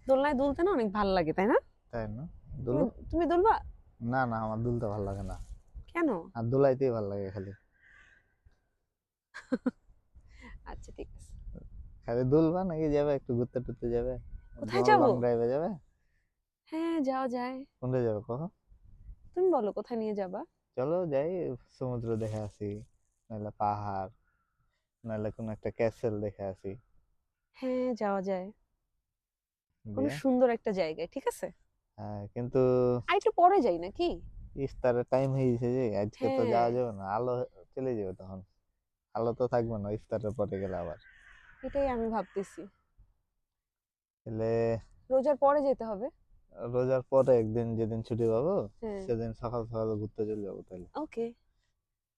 দোলনায় দুলতে না অনেক ভালো লাগে, তাই না? তাই না? তুমি দুলো। তুমি দুলবা? না না, আমার দুলতে ভালো লাগে না। কেন? আর দুলাইতেই ভালো লাগে খালি। আচ্ছা, ঠিক আছে। খালি দুলবা নাকি যাবে একটু ঘুরতে টুরতে যাবে? কোথায় কোনো যাব? লং ড্রাইভে যাবে? হ্যাঁ, যাওয়া যায়। কোনটা যাবে কহ? তুমি বলো কোথায় নিয়ে যাবা। চলো যাই, সমুদ্র দেখে আসি, নাহলে পাহাড়, নাহলে কোনো একটা ক্যাসেল দেখে আসি। হ্যাঁ, যাওয়া যায়। কোনো দিয়ে সুন্দর একটা জায়গায়, ঠিক আছে? হ্যাঁ, কিন্তু আর একটু পরে যাই নাকি? ইফতারের টাইম হয়ে গেছে যে, আজকে তো হ্যাঁ, যাওয়া যাবে না, আলো চলে যাবে তখন। আলো তো থাকবে না ইফতারের পরে গেলে আবার। এটাই আমি ভাবতেছি। তাহলে রোজার পরে যেতে হবে। রোজার পরে একদিন যেদিন ছুটি পাবো, হ্যাঁ। সেদিন সকাল সকাল ঘুরতে চলে যাবো তাহলে। ওকে।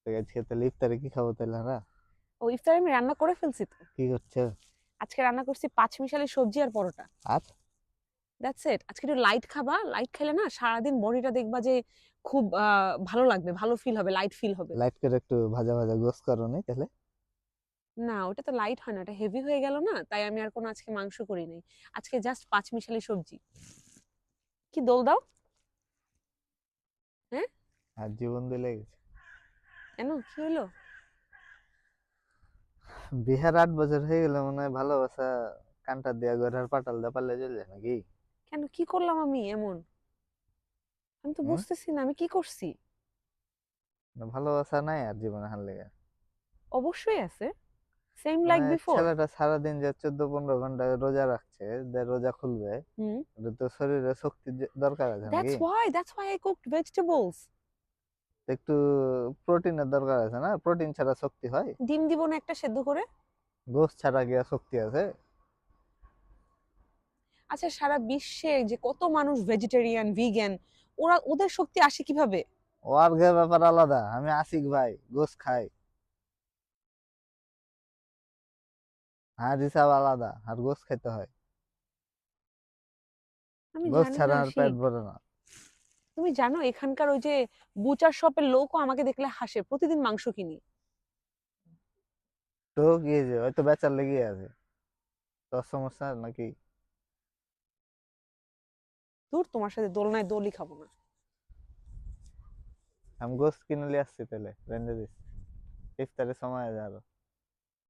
তো আজকে তাহলে ইফতারে কি খাবো তাহলে আমরা? ও, ইফতারে আমি রান্না করে ফেলছি তো। কি করছো? আজকে রান্না করছি পাঁচমিশালি সবজি আর পরোটা। আর দ্যাটস ইট। আজকে একটু লাইট খাবা, লাইট খেলে না সারাদিন বডিটা দেখবা যে খুব ভালো লাগবে, ভালো ফিল হবে, লাইট ফিল হবে। লাইট করে একটু ভাজা ভাজা গোস করো নি তাহলে? না, ওটা তো লাইট হয় না, ওটা হেভি হয়ে গেল না, তাই আমি আর কোনো আজকে মাংস করি নাই। আজকে জাস্ট পাঁচমিশালি সবজি। কি দোল দাও? হ্যাঁ। আর জীবন দিলে গেছে। কেন, কি হলো? বিহার 8 বছর হয়ে গেলে মনে হয় ভালোবাসা কানটা দিয়া গড়ার পাটাল দা পারলে চলে যায় নাকি? কেন, কি করলাম আমি এমন? আমি তো হুম? বুঝতেছি না আমি কি করছি। না, ভালোবাসা নাই আর জীবনে হার লেগে? অবশ্যই আছে। সেম লাইক মানে বিফোর। ছেলেটা সারাদিন যে 14-15 ঘন্টা রোজা রাখছে, যে রোজা খুলবে, হুম। এটা তো শরীরে শক্তি দরকার আছে নাকি? That's why I cooked vegetables. একটু প্রোটিনের দরকার আছে না? প্রোটিন ছাড়া শক্তি হয়? ডিম দিব না একটা সেদ্ধ করে? গোস ছাড়া কি আর শক্তি আছে? আচ্ছা, সারা বিশ্বে যে কত মানুষ ভেজিটেরিয়ান, ভিগান, ওরা ওদের শক্তি আসে কিভাবে? ওর গে ব্যাপার আলাদা, আমি আশিক ভাই, গোস খাই। হার হিসাব আলাদা, আর গোস খেতে হয়। আমি গোস জানি না ছাড়া আর পেট শিখ। ভরে না। তুমি জানো এখানকার ওই যে বুচার শপের লোকও আমাকে দেখলে হাসে, প্রতিদিন মাংস কিনি। তো কি যে হয়তো বেচার লেগে আছে, তোর সমস্যা নাকি? দূর, তোমার সাথে দোলনায় দোলই খাবো না। আমি গোস কিনে নিয়ে আসছি তাহলে রেঁধে দিস, ইফতারের সময় আছে আরো।